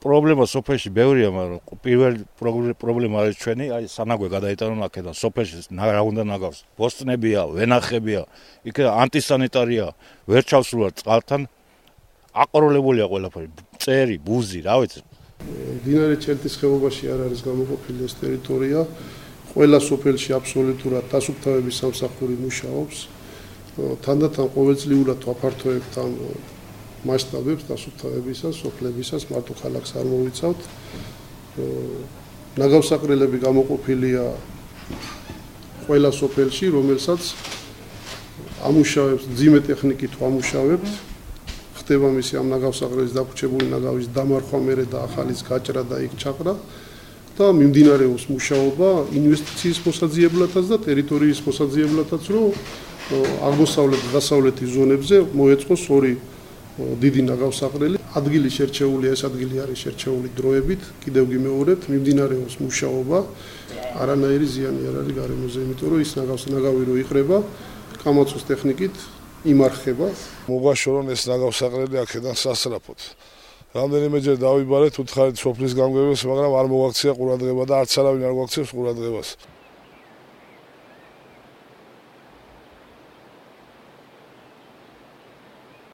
პრობლემა სოფელში ბევრია, მაგრამ პირველი პრობლემა არის ჩვენი, აი სანაგვე გადაიტანონ აქედან სოფელში რა უნდა ნაგავს. ბოსტნებია, ვენახებია, იქ ანტისანიტარია, ვერ ჩავსრულარ წყალთან. აყროლებულია ყველაფერი, წერი, ბუზი, რა ვიცი. მდინარე ჩერტის ხეობაში არ არის გამოყოფილი ეს ტერიტორია. ყველა სოფელში აბსოლუტურად დასუფთავების სამსახური მუშაობს. თანდათან ყოველწლიურად ვაფართოებთ ამ მასშტაბებს დასუფთავებისას, სოფლებისას, მარტო ქალაქს არ მოვიცავთ. ნაგავსაყრელები გამოყოფილია ყველა სოფელში, რომელსაც ამუშავებს ძიმე ტექნიკით ვამუშავებთ. ხდება მისი ამ ნაგავსაყრელის დაგვრჩებული ნაგავის დამარხვა მერე და ახალის გაჭრა და იქ ჩაყრა და მიმდინარეობს მუშაობა ინვესტიციის მოსაძიებლათაც და ტერიტორიის მოსაძიებლათაც, რომ აღმოსავლეთ და დასავლეთის ზონებზე მოეწყოს ორი დიდი ნაგავსაყრელი. ადგილი შერჩეულია, ეს ადგილი არის შერჩეული დროებით, კიდევ გიმეორებთ, მიმდინარეობს მუშაობა, არანაირი ზიანი არ არის გარემოზე, იმიტომ რომ ის ნაგავი რო იყრება, კამაცოს ტექნიკით იმარხება. მოგვაშორონ ეს ნაგავსაყრელი აქედან სასწრაფოდ. რამდენიმეჯერ დავიბარეთ, უთხარით სოფლის გამგებლობას, მაგრამ არ მოგვაქცია ყურადღება და არც არავინ არ გვაქცევს ყურადღებას.